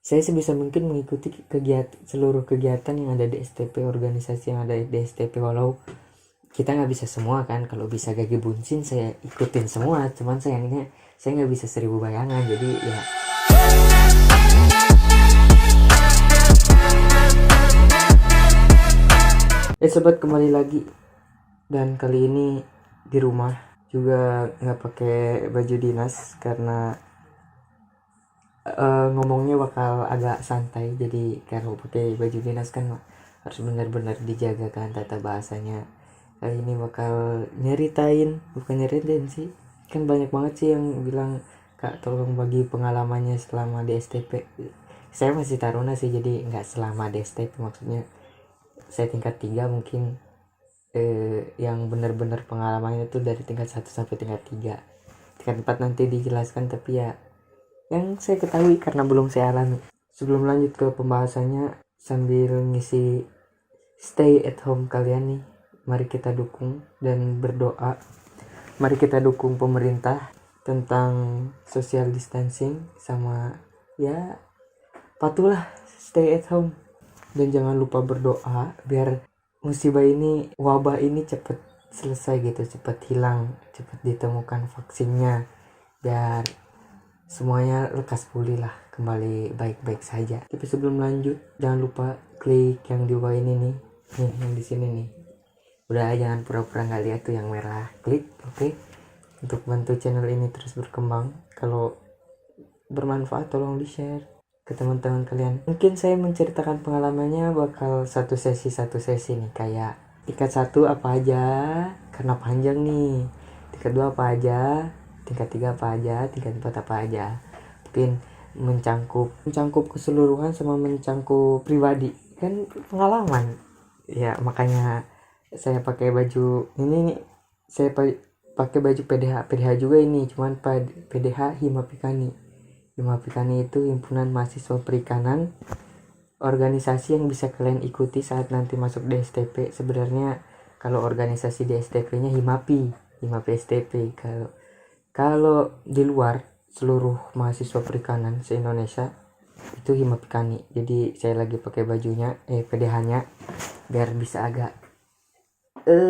saya sebisa mungkin mengikuti seluruh kegiatan yang ada di STP, organisasi yang ada di STP, walau kita nggak bisa semua kan. Kalau bisa gagi buncin saya ikutin semua, cuman sayangnya saya nggak bisa 1000 bayangan, jadi ya. Sobat, kembali lagi, dan kali ini di rumah juga nggak pakai baju dinas karena ngomongnya bakal agak santai. Jadi kalau pakai baju dinas kan harus benar-benar dijaga kan tata bahasanya. Kali ini bakal bukan nyeritain sih, kan banyak banget sih yang bilang, Kak tolong bagi pengalamannya selama di STP. Saya masih taruna sih, jadi nggak selama di STP, maksudnya saya tingkat 3 mungkin. Yang benar-benar pengalamannya itu dari tingkat 1 sampai tingkat 3. Tingkat 4 nanti dijelaskan, tapi ya yang saya ketahui karena belum saya alami. Sebelum lanjut ke pembahasannya, sambil ngisi stay at home kalian nih, mari kita dukung dan berdoa. Mari kita dukung pemerintah tentang social distancing, sama ya patuhlah stay at home. Dan jangan lupa berdoa biar musibah ini, wabah ini cepat selesai gitu, cepat hilang, cepat ditemukan vaksinnya, biar semuanya lekas pulih lah, kembali baik-baik saja. Tapi sebelum lanjut, jangan lupa klik yang di bawah ini nih, yang di sini nih. Udah, jangan pura-pura nggak lihat tuh yang merah, klik, oke? Untuk bantu channel ini terus berkembang. Kalau bermanfaat tolong di share ke teman-teman kalian. Mungkin saya menceritakan pengalamannya bakal satu sesi nih, kayak tingkat 1 apa aja karena panjang nih, tingkat 2 apa aja, tingkat 3 apa aja, tingkat 4 apa aja. Mungkin mencangkup keseluruhan sama mencangkup pribadi, kan pengalaman ya. Makanya saya pakai baju ini nih, saya pakai baju PDH juga ini, cuman PDH Himapikani itu himpunan mahasiswa perikanan, organisasi yang bisa kalian ikuti saat nanti masuk di STP. Sebenarnya kalau organisasi di STP nya Himapi STP. Kalau di luar, seluruh mahasiswa perikanan se-Indonesia itu Himapikani. Jadi saya lagi pakai bajunya PDH nya biar bisa agak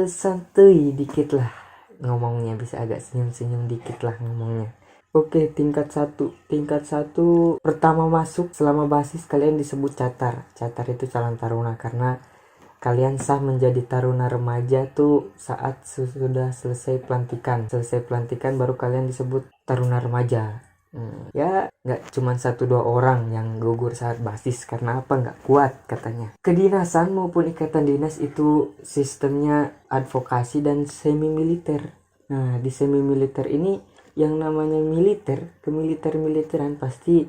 santuy dikit lah ngomongnya, bisa agak senyum-senyum dikit lah ngomongnya. Oke, tingkat 1 pertama masuk selama basis kalian disebut catar itu calon taruna, karena kalian sah menjadi taruna remaja tuh saat sudah selesai pelantikan baru kalian disebut taruna remaja. Ya nggak cuma 1-2 orang yang gugur saat basis, karena apa? Nggak kuat katanya. Kedinasan maupun ikatan dinas itu sistemnya advokasi dan semi militer. Nah, di semi militer ini, yang namanya militeran pasti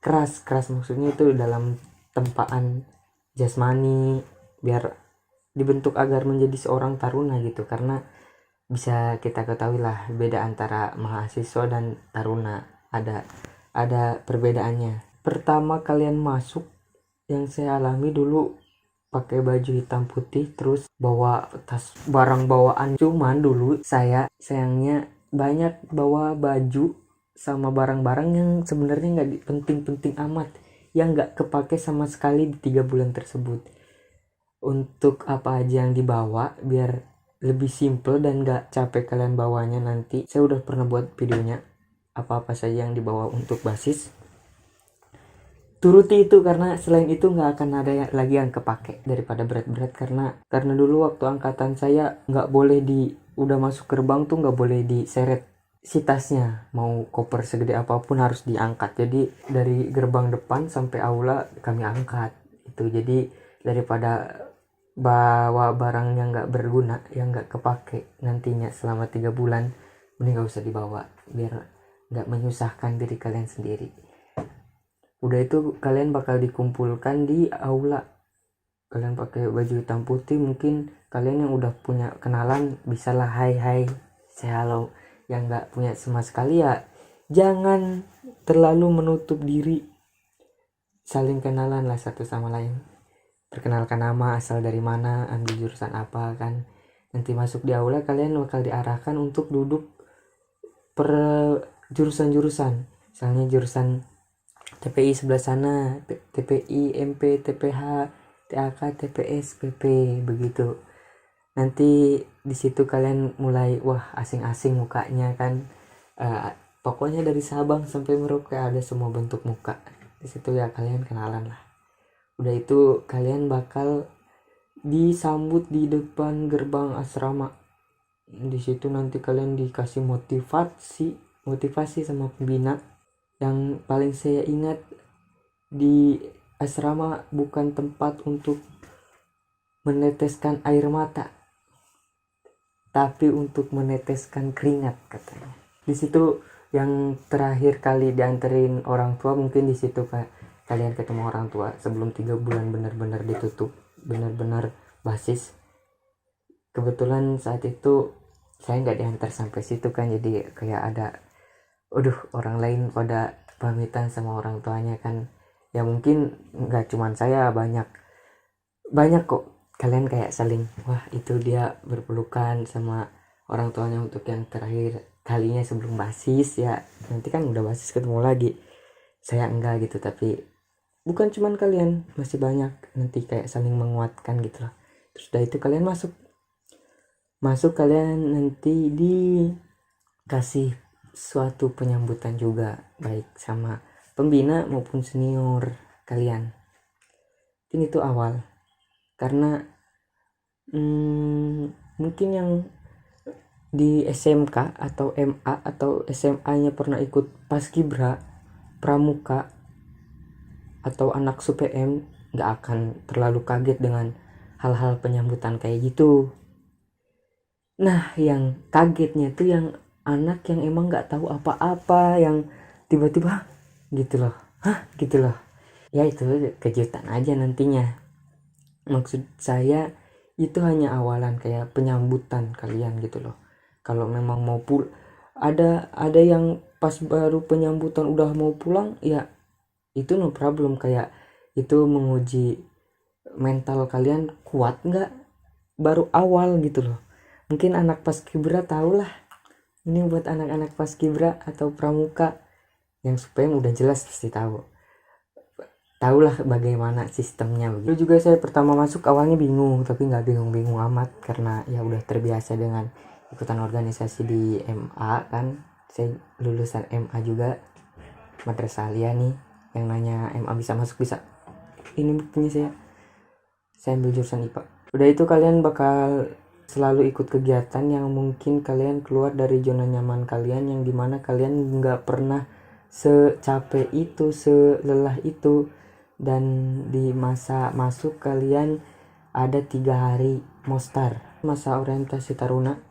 keras, maksudnya itu dalam tempaan jasmani, biar dibentuk agar menjadi seorang taruna gitu. Karena bisa kita ketahui lah beda antara mahasiswa dan taruna, ada perbedaannya. Pertama kalian masuk, yang saya alami dulu pakai baju hitam putih, terus bawa tas barang bawaan. Cuman dulu sayangnya banyak bawa baju sama barang-barang yang sebenarnya nggak penting-penting amat, yang nggak kepake sama sekali di 3 bulan tersebut. Untuk apa aja yang dibawa biar lebih simple dan nggak capek kalian bawanya, nanti saya udah pernah buat videonya apa-apa saja yang dibawa untuk basis. Turuti itu, karena selain itu nggak akan ada lagi yang kepake daripada berat-berat. Karena dulu waktu angkatan saya nggak boleh udah masuk gerbang tuh nggak boleh diseret si tasnya, mau koper segede apapun harus diangkat. Jadi dari gerbang depan sampai aula kami angkat itu. Jadi daripada bawa barang yang nggak berguna, yang nggak kepake nantinya selama 3 bulan, mending nggak usah dibawa biar nggak menyusahkan diri kalian sendiri. Udah itu kalian bakal dikumpulkan di aula, kalian pakai baju hitam putih. Mungkin kalian yang udah punya kenalan bisalah hai saya halo. Yang nggak punya sama sekali ya jangan terlalu menutup diri, saling kenalan lah satu sama lain, perkenalkan nama, asal dari mana, ambil jurusan apa kan. Nanti masuk di aula kalian bakal diarahkan untuk duduk per jurusan-jurusan. Misalnya jurusan TPI sebelah sana, TPI, MP, TPH, TAK, TPS, PP, begitu. Nanti di situ kalian mulai wah asing-asing mukanya kan. Pokoknya dari Sabang sampai Merauke ada semua bentuk muka. Di situ ya kalian kenalan lah. Udah itu kalian bakal disambut di depan gerbang asrama. Di situ nanti kalian dikasih motivasi sama pembina. Yang paling saya ingat, di asrama bukan tempat untuk meneteskan air mata, tapi untuk meneteskan keringat katanya. Di situ yang terakhir kali dianterin orang tua, mungkin di situ kalian ketemu orang tua sebelum 3 bulan benar-benar ditutup, benar-benar basis. Kebetulan saat itu saya nggak diantar sampai situ kan, jadi kayak ada orang lain pada pamitan sama orang tuanya kan. Ya mungkin nggak cuman saya, banyak kok kalian kayak saling wah itu dia berpelukan sama orang tuanya untuk yang terakhir kalinya sebelum basis. Ya nanti kan udah basis ketemu lagi, saya enggak gitu. Tapi bukan cuman kalian, masih banyak nanti kayak saling menguatkan gitu lah. Terus udah itu kalian masuk kalian nanti dikasih suatu penyambutan juga, baik sama pembina maupun senior kalian. Ini tuh awal, karena mungkin yang di SMK atau MA atau SMA nya pernah ikut Paskibra, Pramuka, atau anak SUPM gak akan terlalu kaget dengan hal-hal penyambutan kayak gitu. Nah yang kagetnya tuh yang anak yang emang gak tahu apa-apa, yang tiba-tiba gitu loh, gitu loh. Ya itu kejutan aja nantinya. Maksud saya itu hanya awalan, kayak penyambutan kalian gitu loh. Kalau memang mau ada yang pas baru penyambutan udah mau pulang, ya itu no problem. Kayak itu menguji mental kalian kuat nggak baru awal gitu loh. Mungkin anak paskibra tahu lah, ini buat anak-anak paskibra atau pramuka. Yang supaya udah jelas pasti tahulah bagaimana sistemnya begitu. Dulu juga saya pertama masuk awalnya bingung, tapi nggak bingung-bingung amat karena ya udah terbiasa dengan ikutan organisasi di MA kan. Saya lulusan MA juga, Madrasah Aliyah nih. Yang nanya MA bisa masuk, bisa. Ini buktinya, saya ambil jurusan IPA. Udah itu kalian bakal selalu ikut kegiatan yang mungkin kalian keluar dari zona nyaman kalian, yang dimana kalian nggak pernah secapek itu, selelah itu. Dan di masa masuk kalian ada 3 hari Mostar, masa orientasi taruna.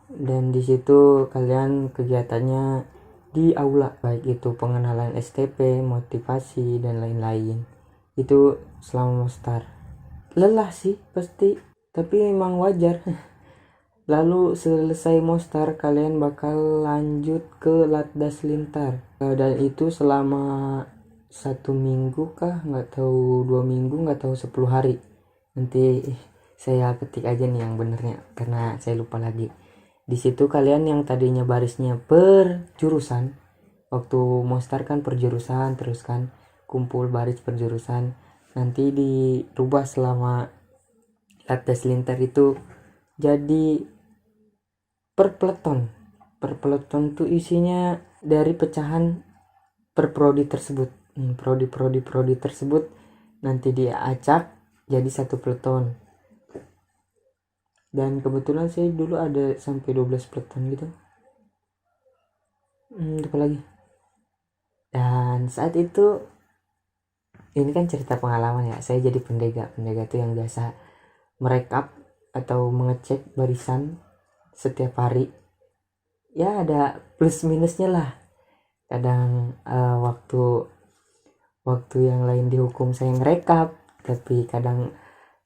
Dan di situ kalian kegiatannya di aula, baik itu pengenalan STP, motivasi dan lain-lain. Itu selama Mostar. Lelah sih pasti, tapi emang wajar. Lalu selesai Mostar kalian bakal lanjut ke Latdas Lintar, dan itu selama 1 minggu kah, nggak tahu 2 minggu, nggak tahu 10 hari. Nanti saya ketik aja nih yang benernya karena saya lupa lagi. Di situ kalian yang tadinya barisnya per jurusan, waktu Mostar kan per jurusan terus kan kumpul baris per jurusan, nanti dirubah selama Latdas Lintar itu jadi per peleton. Per peleton tuh isinya dari pecahan per prodi tersebut. Prodi tersebut nanti diacak jadi 1 peleton. Dan kebetulan saya dulu ada sampai 12 peleton gitu. Apa lagi? Dan saat itu, ini kan cerita pengalaman ya, saya jadi pendega tuh yang biasa merekap atau mengecek barisan setiap hari. Ya ada plus minusnya lah. Kadang waktu yang lain dihukum saya ngerekap, tapi kadang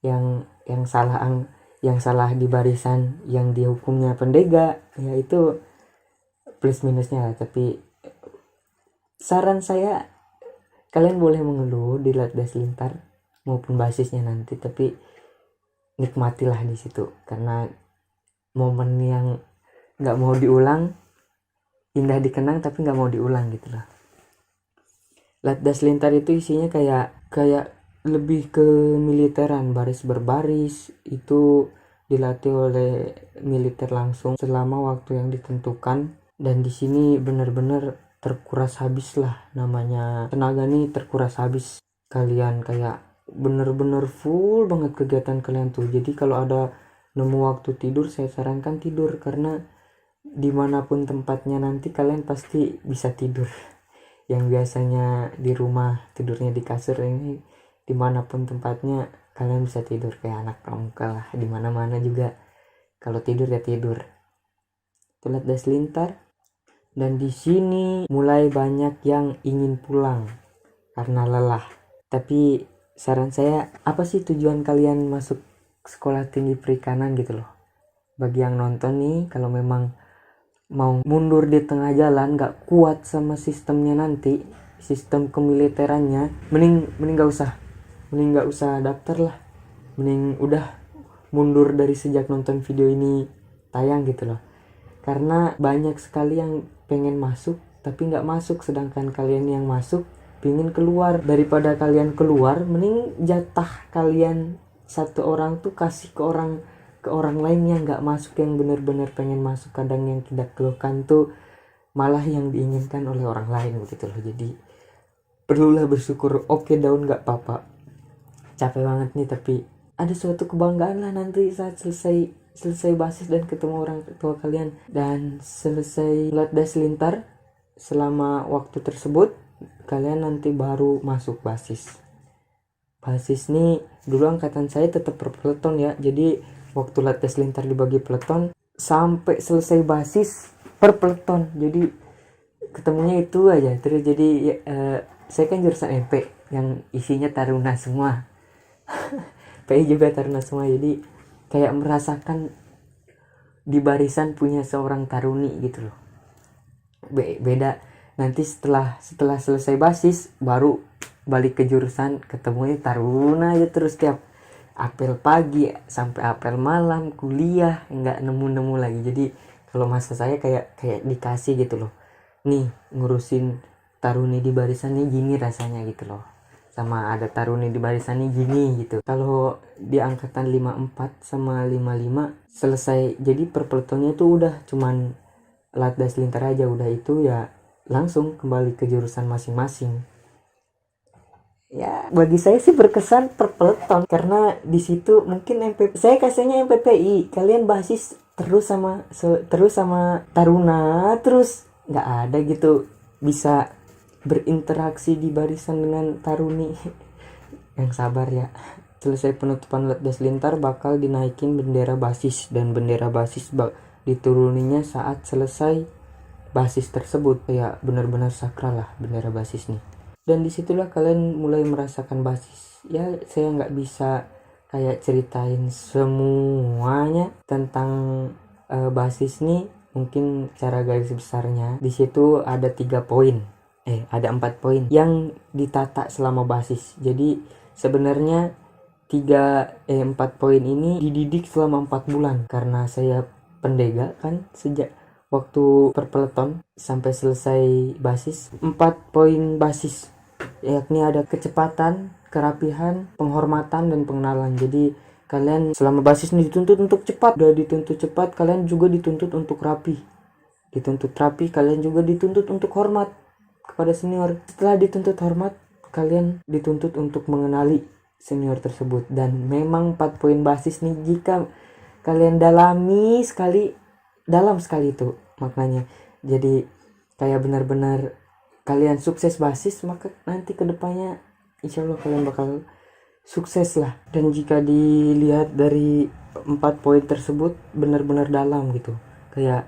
yang salah di barisan yang dihukumnya pendega. Ya itu plus minusnya lah. Tapi saran saya, kalian boleh mengeluh di Latdas Lintar maupun basisnya nanti, tapi nikmatilah di situ karena momen yang nggak mau diulang, indah dikenang tapi nggak mau diulang gitu lah. Latdas lintar itu isinya kayak kayak lebih ke militeran, baris berbaris itu dilatih oleh militer langsung selama waktu yang ditentukan. Dan di sini benar-benar terkuras habis lah, namanya tenaga nih terkuras habis. Kalian kayak bener-bener full banget kegiatan kalian tuh. Jadi kalau ada nemu waktu tidur, saya sarankan tidur, karena dimanapun tempatnya nanti kalian pasti bisa tidur. Yang biasanya di rumah tidurnya di kasur, ini dimanapun tempatnya kalian bisa tidur kayak anak pramuka lah, dimana-mana juga kalau tidur ya tidur. Telat das lintar. Dan di sini mulai banyak yang ingin pulang karena lelah. Tapi saran saya, apa sih tujuan kalian masuk sekolah tinggi perikanan gitu loh? Bagi yang nonton nih, kalau memang mau mundur di tengah jalan, gak kuat sama sistemnya nanti, sistem kemiliterannya, mending gak usah daftar lah, mending udah mundur dari sejak nonton video ini tayang gitu loh. Karena banyak sekali yang pengen masuk tapi gak masuk, sedangkan kalian yang masuk pengen keluar. Daripada kalian keluar, mending jatah kalian satu orang tuh kasih ke orang lain yang gak masuk, yang benar-benar pengen masuk. Kadang yang tidak keluhkan tuh malah yang diinginkan oleh orang lain begitu loh. Jadi perlulah bersyukur. Oke, daun gak apa-apa, capek banget nih, tapi ada suatu kebanggaan lah nanti saat selesai basis dan ketemu orang tua kalian. Dan selesai latdas lintar, selama waktu tersebut kalian nanti baru masuk basis. Basis nih dulu angkatan saya tetap per peleton ya, jadi waktu latdas lintar dibagi peleton sampai selesai basis per peleton, jadi ketemunya itu aja terus. Jadi saya kan jurusan MP yang isinya taruna semua. PI juga taruna semua, jadi kayak merasakan di barisan punya seorang taruni gitu loh. Beda nanti setelah selesai basis baru balik ke jurusan, ketemunya taruna aja terus, tiap apel pagi sampai apel malam kuliah nggak nemu lagi. Jadi kalau masa saya kayak dikasih gitu loh, nih ngurusin taruni di barisan nih gini rasanya gitu loh, sama ada taruni di barisan nih gini gitu. Kalau di angkatan 54 sama 55 selesai, jadi per peletonnya tuh udah cuman latdas lintar aja, udah itu ya langsung kembali ke jurusan masing-masing. Ya bagi saya sih berkesan per peleton, karena di situ mungkin saya kasihnya MPPI, kalian basis terus sama taruna, terus nggak ada gitu bisa berinteraksi di barisan dengan taruni. Yang sabar ya. Selesai penutupan latdas lintar bakal dinaikin bendera basis, dan bendera basis dituruninya saat selesai basis tersebut. Kayak benar-benar sakral lah bendera basis nih. Dan disitulah kalian mulai merasakan basis. Ya saya nggak bisa kayak ceritain semuanya tentang basis nih, mungkin cara garis besarnya di situ ada 3 poin, ada 4 poin yang ditata selama basis. Jadi sebenarnya 4 poin ini dididik selama 4 bulan, karena saya pendega kan sejak waktu perpeleton sampai selesai basis. 4 poin basis yakni ada kecepatan, kerapihan, penghormatan, dan pengenalan. Jadi kalian selama basis ini dituntut untuk cepat. Udah dituntut cepat, kalian juga dituntut untuk rapi. Dituntut rapi, kalian juga dituntut untuk hormat kepada senior. Setelah dituntut hormat, kalian dituntut untuk mengenali senior tersebut. Dan memang 4 poin basis nih, jika kalian dalami sekali, dalam sekali itu maknanya. Jadi kayak benar-benar kalian sukses basis, maka nanti kedepannya insya Allah kalian bakal sukses lah. Dan jika dilihat dari 4 poin tersebut benar-benar dalam gitu, kayak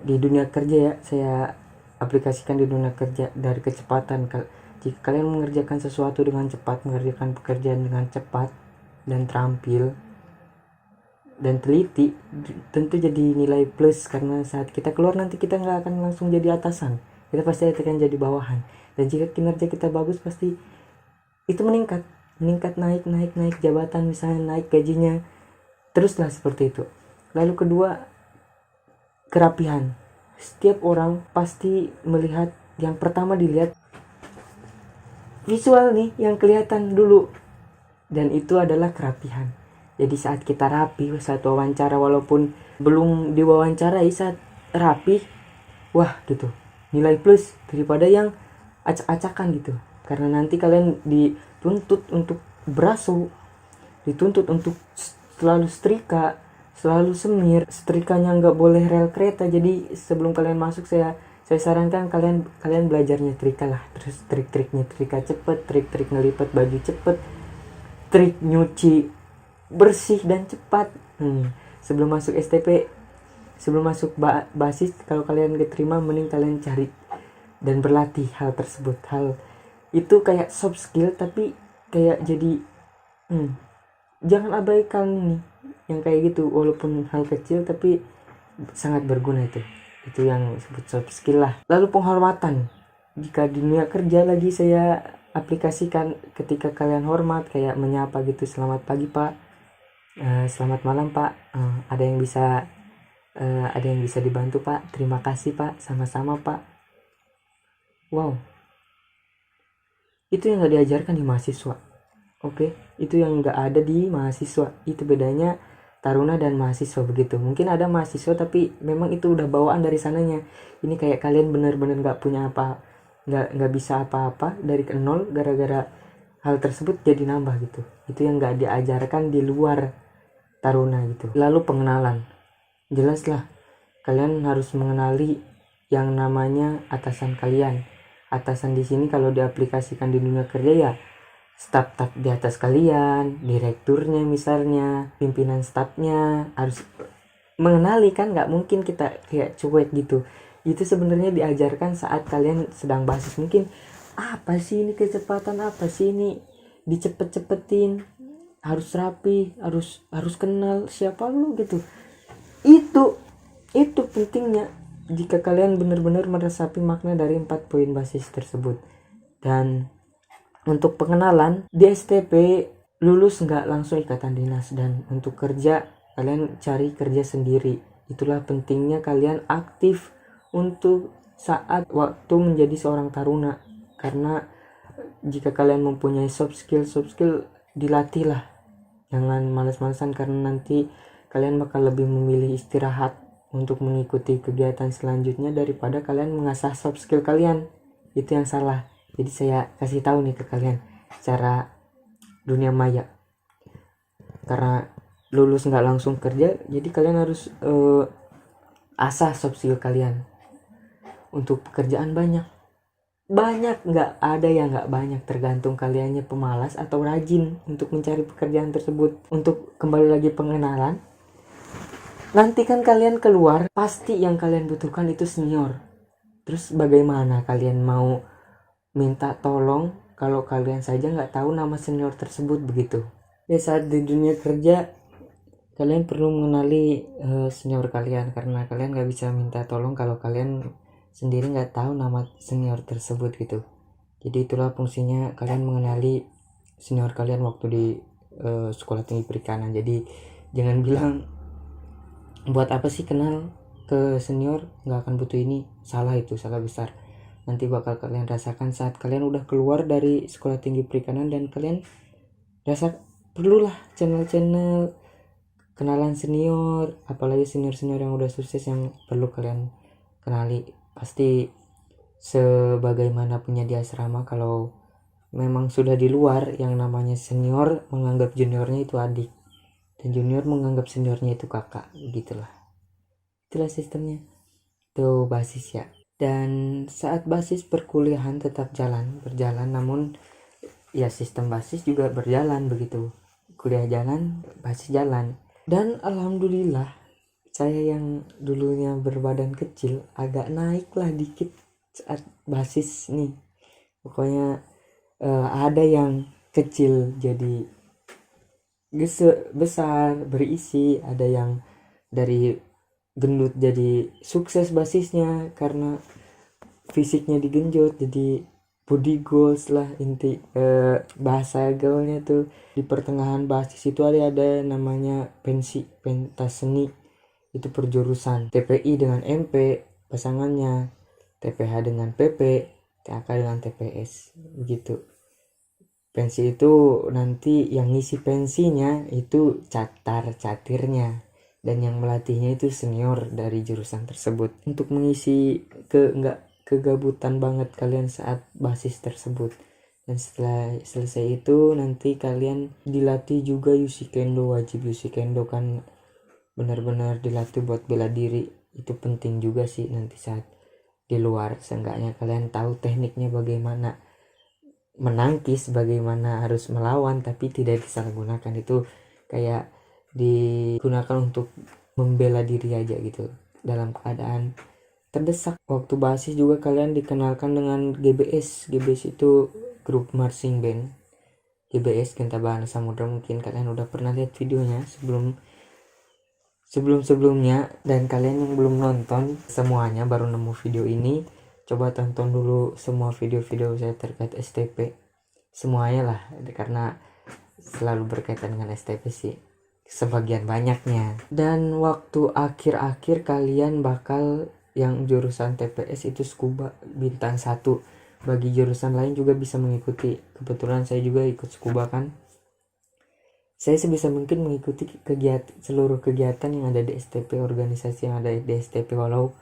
di dunia kerja ya, saya aplikasikan di dunia kerja. Dari kecepatan, jika kalian mengerjakan sesuatu dengan cepat, mengerjakan pekerjaan dengan cepat dan terampil dan teliti, tentu jadi nilai plus, karena saat kita keluar nanti kita nggak akan langsung jadi atasan, kita pasti akan jadi bawahan. Dan jika kinerja kita bagus, pasti itu meningkat naik jabatan, misalnya naik gajinya, teruslah seperti itu. Lalu kedua, kerapihan. Setiap orang pasti melihat, yang pertama dilihat visual nih yang kelihatan dulu, dan itu adalah kerapihan. Jadi saat kita rapi saat wawancara, walaupun belum diwawancarai, saat rapi, wah gitu, nilai plus daripada yang acak-acakan gitu. Karena nanti kalian dituntut untuk beraso, dituntut untuk selalu setrika, selalu semir, setrikanya nggak boleh rel kereta. Jadi sebelum kalian masuk, saya sarankan kalian belajar nyetrika lah. Terus trik-trik nyetrika cepet, trik-trik ngelipat baju cepet, trik nyuci bersih dan cepat. Sebelum masuk STP, sebelum masuk basis, kalau kalian keterima, mending kalian cari dan berlatih hal tersebut. Hal itu kayak soft skill, tapi kayak jadi jangan abaikan nih yang kayak gitu, walaupun hal kecil tapi sangat berguna. Itu yang disebut soft skill lah. Lalu penghormatan, jika di dunia kerja lagi saya aplikasikan, ketika kalian hormat kayak menyapa gitu, selamat pagi pak, selamat malam pak, ada yang bisa dibantu pak, terima kasih pak, sama-sama pak. Wow, itu yang gak diajarkan di mahasiswa. Oke, itu yang gak ada di mahasiswa. Itu bedanya taruna dan mahasiswa begitu. Mungkin ada mahasiswa tapi memang itu udah bawaan dari sananya. Ini kayak kalian bener-bener gak punya apa, gak bisa apa-apa dari nol, gara-gara hal tersebut jadi nambah gitu. Itu yang gak diajarkan di luar taruna gitu. Lalu pengenalan, jelaslah kalian harus mengenali yang namanya atasan kalian. Atasan di sini kalau diaplikasikan di dunia kerja ya staf di atas kalian, direkturnya misalnya, pimpinan stafnya harus mengenali kan, nggak mungkin kita kayak cuek gitu. Itu sebenarnya diajarkan saat kalian sedang basis. Mungkin apa sih ini kecepatan, apa sih ini dicepet-cepetin, harus rapi, harus kenal siapa lu gitu. Itu pentingnya jika kalian benar-benar meresapi makna dari 4 poin basis tersebut. Dan untuk pengenalan di STP, lulus nggak langsung ikatan dinas, dan untuk kerja kalian cari kerja sendiri. Itulah pentingnya kalian aktif untuk saat waktu menjadi seorang taruna. Karena jika kalian mempunyai soft skill dilatih lah, jangan malas-malasan, karena nanti kalian bakal lebih memilih istirahat untuk mengikuti kegiatan selanjutnya daripada kalian mengasah soft skill kalian. Itu yang salah. Jadi saya kasih tahu nih ke kalian cara dunia maya. Karena lulus nggak langsung kerja, jadi kalian harus asah soft skill kalian. Untuk pekerjaan banyak nggak ada yang nggak banyak, tergantung kaliannya pemalas atau rajin untuk mencari pekerjaan tersebut. Untuk kembali lagi pengenalan, nanti kan kalian keluar, pasti yang kalian butuhkan itu senior. Terus bagaimana kalian mau minta tolong kalau kalian saja nggak tahu nama senior tersebut begitu? Ya saat di dunia kerja kalian perlu mengenali senior kalian, karena kalian nggak bisa minta tolong kalau kalian sendiri nggak tahu nama senior tersebut gitu. Jadi itulah fungsinya kalian mengenali senior kalian waktu di sekolah tinggi perikanan. Jadi jangan bilang buat apa sih kenal ke senior, nggak akan butuh ini. Salah, itu salah besar. Nanti bakal kalian rasakan saat kalian udah keluar dari sekolah tinggi perikanan, dan kalian rasa perlulah channel-channel kenalan senior, apalagi senior-senior yang udah sukses yang perlu kalian kenali. Pasti sebagaimana punya di asrama, kalau memang sudah di luar, yang namanya senior menganggap juniornya itu adik, dan junior menganggap seniornya itu kakak, gitulah. Itulah sistemnya. Itu basis ya. Dan saat basis perkuliahan tetap berjalan, namun ya sistem basis juga berjalan begitu. Kuliah jalan, basis jalan. Dan alhamdulillah saya yang dulunya berbadan kecil agak naik lah dikit saat basis nih. Pokoknya ada yang kecil jadi besar berisi, ada yang dari gendut jadi sukses basisnya karena fisiknya digenjot jadi body goals lah. Inti bahasa gaulnya tuh di pertengahan basis itu ada namanya pentas seni, itu perjurusan. TPI dengan MP pasangannya, TPH dengan PP, TAK dengan TPS begitu. Pensi itu nanti yang ngisi pensinya itu catirnya, dan yang melatihnya itu senior dari jurusan tersebut untuk mengisi nggak kegabutan banget kalian saat basis tersebut. Dan setelah selesai itu nanti kalian dilatih juga Yushikendo, wajib Yushikendo kan, benar-benar dilatih buat bela diri. Itu penting juga sih nanti saat di luar, seenggaknya kalian tahu tekniknya bagaimana menangkis, bagaimana harus melawan tapi tidak disalahgunakan. Itu kayak digunakan untuk membela diri aja gitu dalam keadaan terdesak. Waktu basis juga kalian dikenalkan dengan GBS. GBS itu grup marching band. GBS Genta Bahana Samudra, mungkin kalian udah pernah lihat videonya sebelumnya, dan kalian yang belum nonton semuanya baru nemu video ini, coba tonton dulu semua video-video saya terkait STP semuanya lah, karena selalu berkaitan dengan STP sih sebagian banyaknya. Dan waktu akhir-akhir kalian bakal yang jurusan TPS itu scuba bintang 1. Bagi jurusan lain juga bisa mengikuti. Kebetulan saya juga ikut scuba kan. Saya sebisa mungkin mengikuti seluruh kegiatan yang ada di STP, organisasi yang ada di STP, walau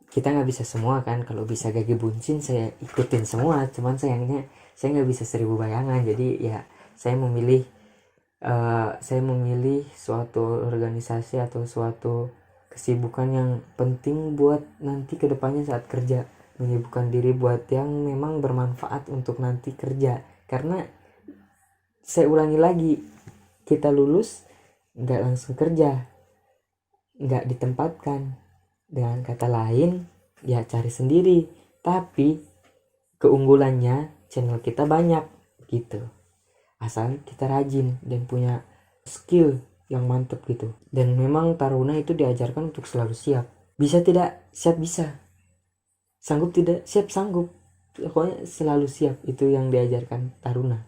kita nggak bisa semua kan. Kalau bisa gage buncin saya ikutin semua, cuman sayangnya saya nggak bisa 1000 bayangan. Jadi ya saya memilih suatu organisasi atau suatu kesibukan yang penting buat nanti kedepannya saat kerja, menyibukkan diri buat yang memang bermanfaat untuk nanti kerja. Karena saya ulangi lagi, kita lulus nggak langsung kerja, nggak ditempatkan. Dengan kata lain ya cari sendiri, tapi keunggulannya channel kita banyak gitu, asal kita rajin dan punya skill yang mantep gitu. Dan memang taruna itu diajarkan untuk selalu siap. Bisa tidak siap bisa, sanggup tidak siap sanggup, pokoknya selalu siap, itu yang diajarkan taruna.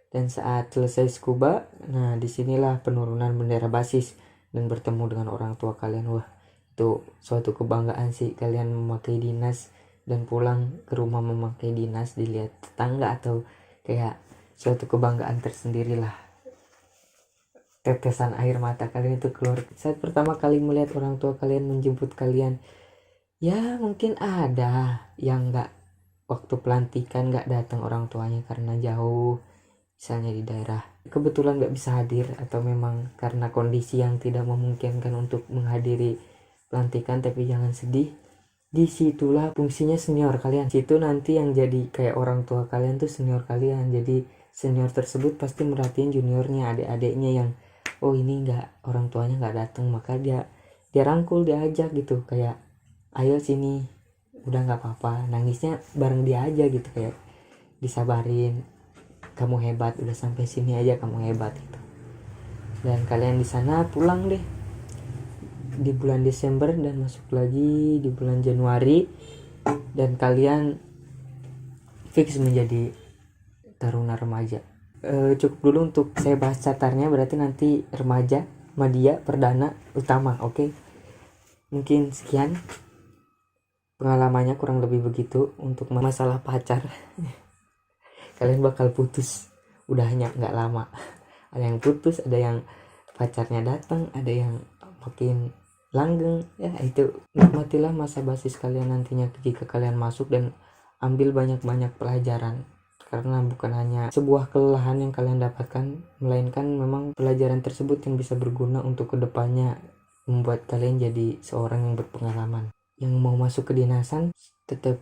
Dan saat selesai scuba, nah disinilah penurunan bendera basis dan bertemu dengan orang tua kalian. Wah, itu suatu kebanggaan sih, kalian memakai dinas dan pulang ke rumah memakai dinas, dilihat tetangga, atau kayak suatu kebanggaan tersendiri lah. Tetesan air mata kalian itu keluar saat pertama kali melihat orang tua kalian menjemput kalian. Ya mungkin ada yang nggak, waktu pelantikan nggak datang orang tuanya karena jauh, misalnya di daerah kebetulan nggak bisa hadir, atau memang karena kondisi yang tidak memungkinkan untuk menghadiri pelantikan. Tapi jangan sedih, disitulah fungsinya senior kalian. Situ nanti yang jadi kayak orang tua kalian tuh senior kalian. Jadi senior tersebut pasti merhatiin juniornya, adik-adiknya yang oh ini nggak, orang tuanya nggak datang, maka dia rangkul, diajak gitu, kayak ayo sini, udah nggak apa-apa, nangisnya bareng dia aja gitu, kayak disabarin, kamu hebat, udah sampai sini aja kamu hebat gitu. Dan kalian di sana pulang deh di bulan Desember dan masuk lagi di bulan Januari, dan kalian fix menjadi taruna remaja. Cukup dulu untuk saya bahas catarnya, berarti nanti remaja, madya, perdana, utama. Oke, mungkin sekian pengalamannya, kurang lebih begitu untuk masalah pacar. Kalian bakal putus, udahnya nggak lama, ada yang putus, ada yang pacarnya datang, ada yang makin langgeng. Ya itu, nikmatilah masa basis kalian nantinya jika kalian masuk, dan ambil banyak-banyak pelajaran, karena bukan hanya sebuah kelelahan yang kalian dapatkan, melainkan memang pelajaran tersebut yang bisa berguna untuk kedepannya, membuat kalian jadi seorang yang berpengalaman. Yang mau masuk ke dinasan tetap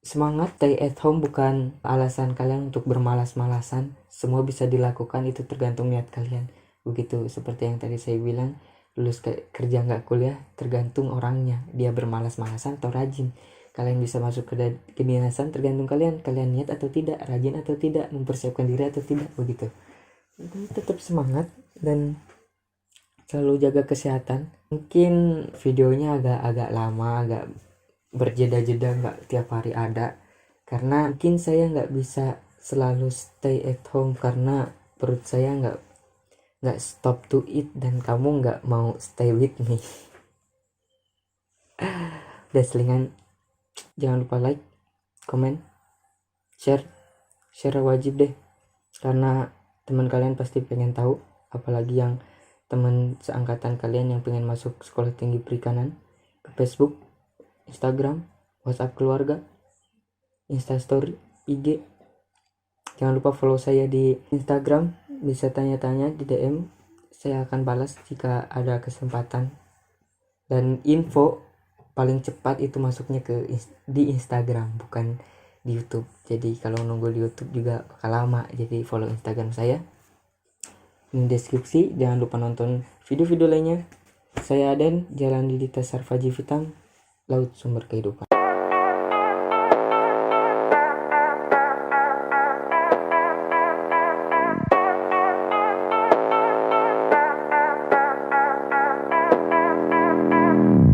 semangat, stay at home bukan alasan kalian untuk bermalas-malasan. Semua bisa dilakukan, itu tergantung niat kalian. Begitu seperti yang tadi saya bilang, lulus kerja nggak kuliah tergantung orangnya, dia bermalas-malasan atau rajin. Kalian bisa masuk ke kedinasan tergantung kalian niat atau tidak, rajin atau tidak, mempersiapkan diri atau tidak, begitu. Tetap semangat dan selalu jaga kesehatan. Mungkin videonya agak lama, agak berjeda-jeda, nggak tiap hari ada, karena mungkin saya nggak bisa selalu stay at home, karena perut saya nggak stop to eat, dan kamu nggak mau stay with me. Udah selingan. Jangan lupa like, comment, share wajib deh. karena teman kalian pasti pengen tahu, apalagi yang teman seangkatan kalian yang pengen masuk sekolah tinggi perikanan. Ke Facebook, Instagram, WhatsApp keluarga, Instastory, IG. Jangan lupa follow saya di Instagram, bisa tanya-tanya di DM, saya akan balas jika ada kesempatan. Dan info paling cepat itu masuknya di Instagram, bukan di YouTube. Jadi kalau nunggu di YouTube juga bakal lama, jadi follow Instagram saya di deskripsi. Jangan lupa nonton video-video lainnya. Saya Aden, Jalan Didita Sarfaji Vitam, Laut Sumber Kehidupan.